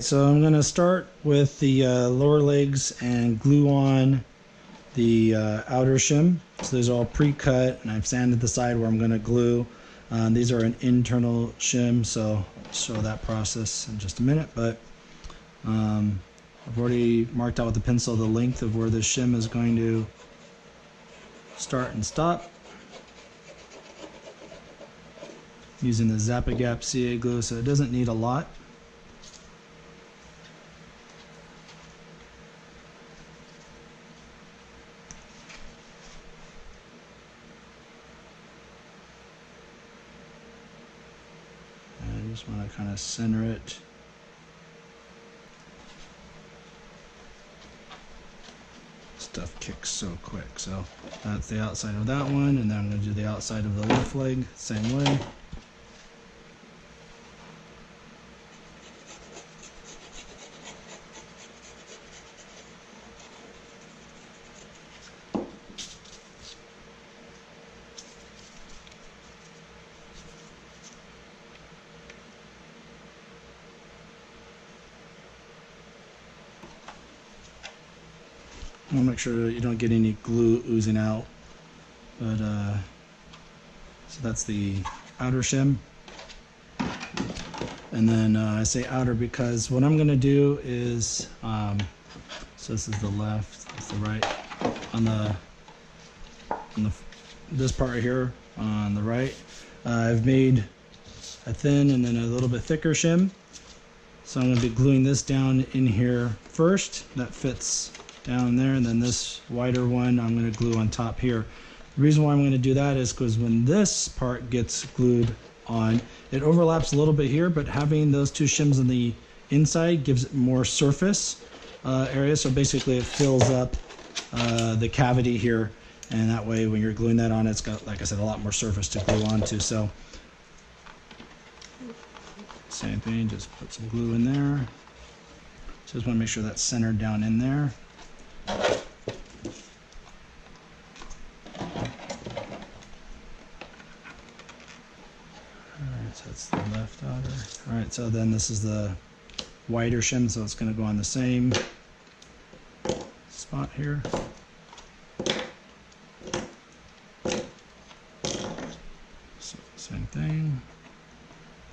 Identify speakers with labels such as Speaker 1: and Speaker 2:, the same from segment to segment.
Speaker 1: So I'm going to start with the lower legs and glue on the outer shim. So those are all pre-cut, and I've sanded the side where I'm going to glue. These are an internal shim, so I'll show that process in just a minute. But I've already marked out with the pencil the length of where the shim is going to start and stop, using the Zap-A-Gap CA glue, so it doesn't need a lot. I just want to kind of center it. Stuff kicks so quick. So that's the outside of that one, and then I'm going to do the outside of the left leg same way. I want to make sure you don't get any glue oozing out. But so that's the outer shim. And then I say outer because what I'm going to do is, so this is the left, that's the right. On this part right here on the right, I've made a thin and then a little bit thicker shim. So I'm going to be gluing this down in here first. That fits down there, and then this wider one I'm going to glue on top here. The reason why I'm going to do that is because when this part gets glued on, it overlaps a little bit here, but having those two shims on the inside gives it more surface area, so basically it fills up the cavity here, and that way when you're gluing that on, it's got, like I said, a lot more surface to glue onto. So same thing, just put some glue in there. Just want to make sure that's centered down in there. Alright, so that's the left outer. Alright, so then this is the wider shim, so it's going to go on the same spot here. So same thing.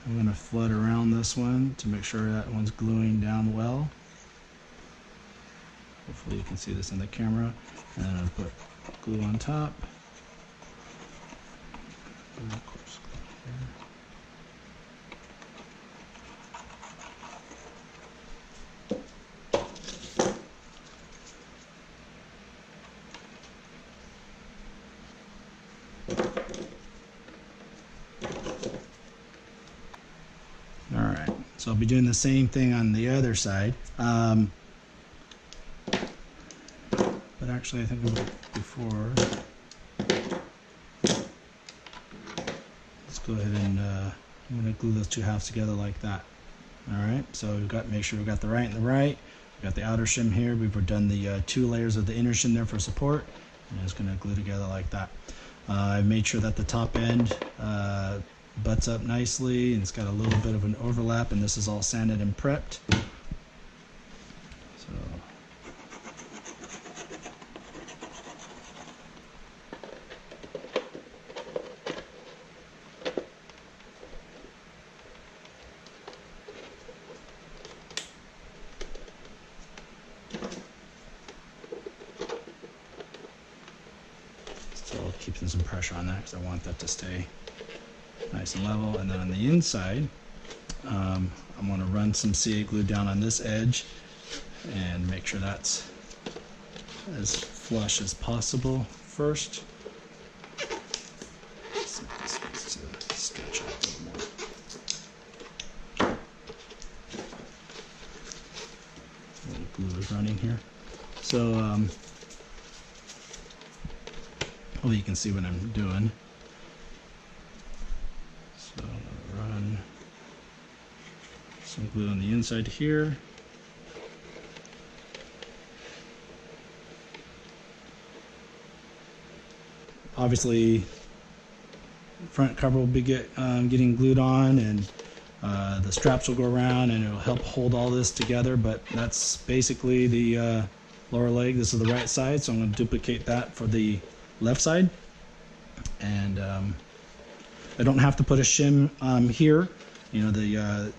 Speaker 1: I'm going to flood around this one to make sure that one's gluing down well. Hopefully you can see this in the camera. And then I'll put glue on top. And of course, glue here. Alright, so I'll be doing the same thing on the other side. But actually I think before, let's go ahead and I'm going to glue those two halves together like that. Alright, so we've got, make sure we've got the right and the right. We've got the outer shim here. We've done the 2 layers of the inner shim there for support, and it's going to glue together like that. I've made sure that the top end butts up nicely, and it's got a little bit of an overlap, and this is all sanded and prepped. So still keeping some pressure on that because I want that to stay nice and level. And then on the inside, I'm going to run some CA glue down on this edge and make sure that's as flush as possible first. So this needs to stretch out a little more. A little glue is running here. So hopefully you can see what I'm doing. So I'm going to run some glue on the inside here. Obviously, front cover will be getting glued on, and The straps will go around and it'll help hold all this together, but that's basically the lower leg. This is the right side, so I'm going to duplicate that for the left side. And I don't have to put a shim here. You know, the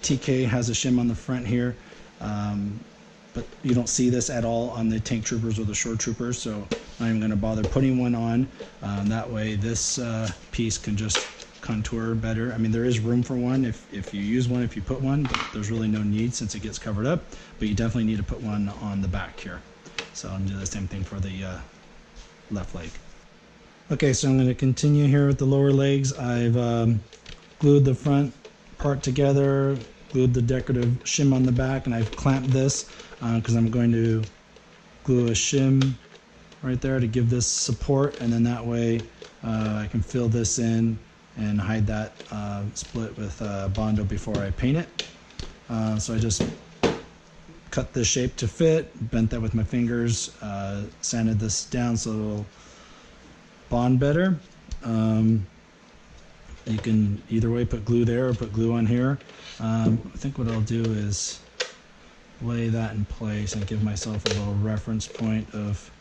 Speaker 1: TK has a shim on the front here, but you don't see this at all on the tank troopers or the shore troopers, so I'm not going to bother putting one on. That way this piece can just contour better. I mean, there is room for one if you use one, if you put one, but there's really no need since it gets covered up. But you definitely need to put one on the back here. So I'm going to do the same thing for the left leg. Okay, so I'm going to continue here with the lower legs. I've glued the front part together, glued the decorative shim on the back, and I've clamped this because I'm going to glue a shim right there to give this support, and then that way I can fill this in and hide that split with Bondo before I paint it. So I just cut this shape to fit, bent that with my fingers, sanded this down so it'll bond better. You can either way put glue there or put glue on here. I think what I'll do is lay that in place and give myself a little reference point of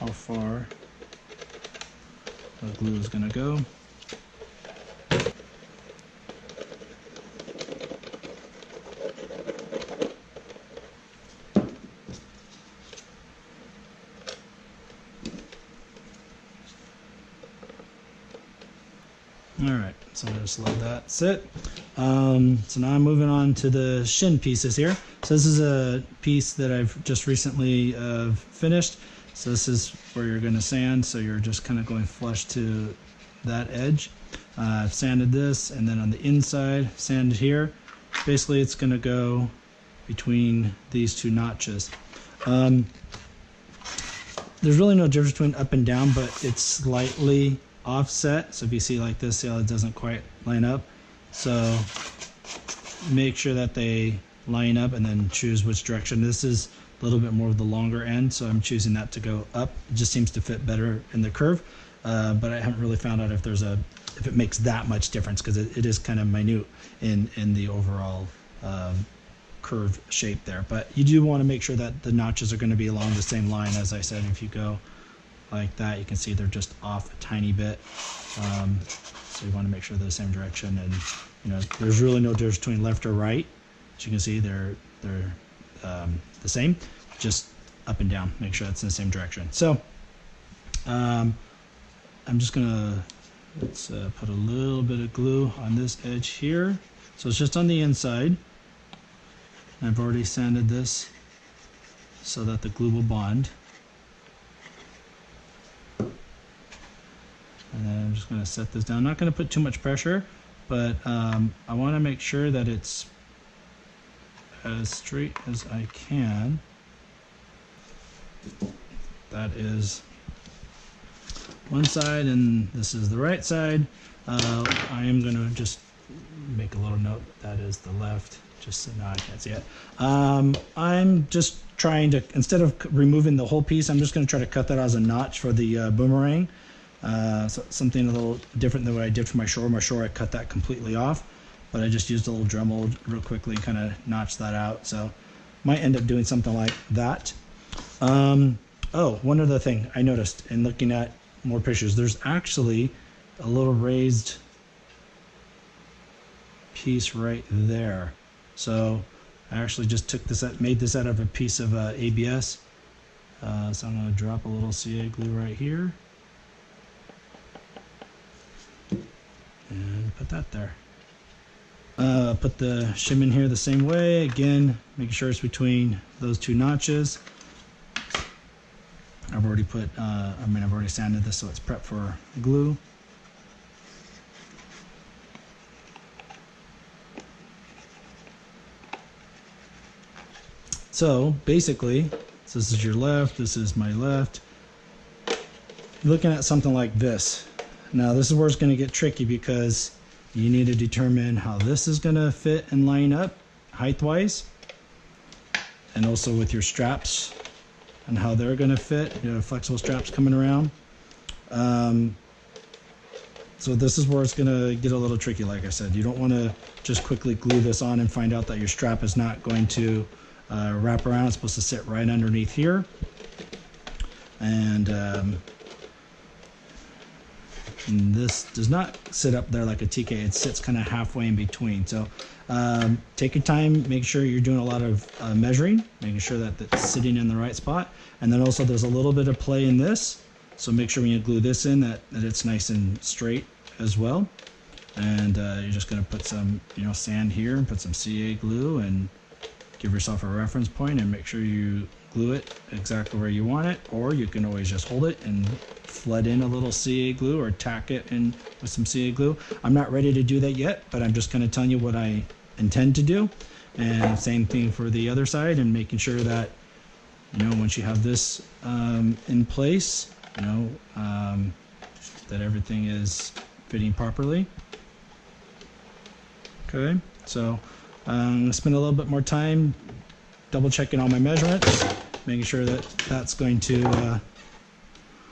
Speaker 1: how far the glue is going to go. Alright, so I'll just let that sit. So now I'm moving on to the shin pieces here. So this is a piece that I've just recently finished. So this is where you're going to sand, so you're just kind of going flush to that edge. I've sanded this, and then on the inside, sanded here. Basically it's going to go between these two notches. There's really no difference between up and down, but it's slightly offset. So if you see like this, see how it doesn't quite line up. So make sure that they line up and then choose which direction. This is a little bit more of the longer end, so I'm choosing that to go up. It just seems to fit better in the curve, but I haven't really found out if it makes that much difference, because it is kind of minute in the overall curve shape there. But you do want to make sure that the notches are going to be along the same line. As I said, if you go like that, you can see they're just off a tiny bit. So you want to make sure they're the same direction, and you know, there's really no difference between left or right. As you can see, they're the same, just up and down. Make sure it's in the same direction. So I'm just gonna let's put a little bit of glue on this edge here. So it's just on the inside. I've already sanded this so that the glue will bond. And then I'm just going to set this down. I'm not going to put too much pressure, but I want to make sure that it's as straight as I can. That is one side, and this is the right side. I am going to just make a little note that is the left, just so now I can't see it. I'm just trying to, instead of removing the whole piece, I'm just going to try to cut that as a notch for the boomerang. So something a little different than what I did for my shore. My shore, I cut that completely off, but I just used a little Dremel real quickly and kind of notched that out. So might end up doing something like that. Oh, one other thing I noticed in looking at more pictures, there's actually a little raised piece right there. So I actually just took this out, made this out of a piece of ABS. So I'm going to drop a little CA glue right here. And put that there. Put the shim in here the same way. Again, making sure it's between those two notches. I've already put, I've already sanded this so it's prepped for glue. So basically, so this is your left, this is my left. Looking at something like this. Now this is where it's going to get tricky, because you need to determine how this is going to fit and line up height-wise, and also with your straps and how they're going to fit. You know, flexible straps coming around. So this is where it's going to get a little tricky. Like I said, you don't want to just quickly glue this on and find out that your strap is not going to wrap around. It's supposed to sit right underneath here. And this does not sit up there like a TK. It sits kind of halfway in between. So take your time, make sure you're doing a lot of measuring, making sure that it's sitting in the right spot. And then also there's a little bit of play in this. So make sure when you glue this in that it's nice and straight as well. And you're just going to put some sand here and put some CA glue and give yourself a reference point and make sure you glue it exactly where you want it, or you can always just hold it and flood in a little CA glue or tack it in with some CA glue. I'm not ready to do that yet, but I'm just kind of telling you what I intend to do. And same thing for the other side, and making sure that once you have this in place, that everything is fitting properly. Okay, so I'm going to spend a little bit more time double checking all my measurements, making sure that that's going to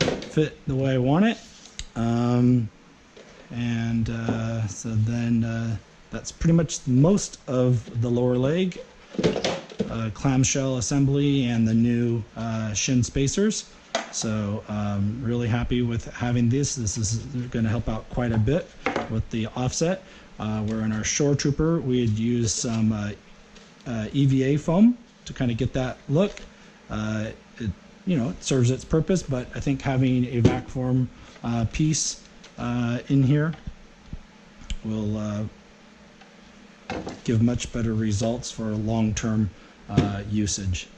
Speaker 1: fit the way I want it. So then that's pretty much most of the lower leg, clamshell assembly, and the new shin spacers. So really happy with having this. This is going to help out quite a bit with the offset. Where in our Shore Trooper we had used some EVA foam to kind of get that look. It serves its purpose, but I think having a vac form piece in here will give much better results for long-term usage.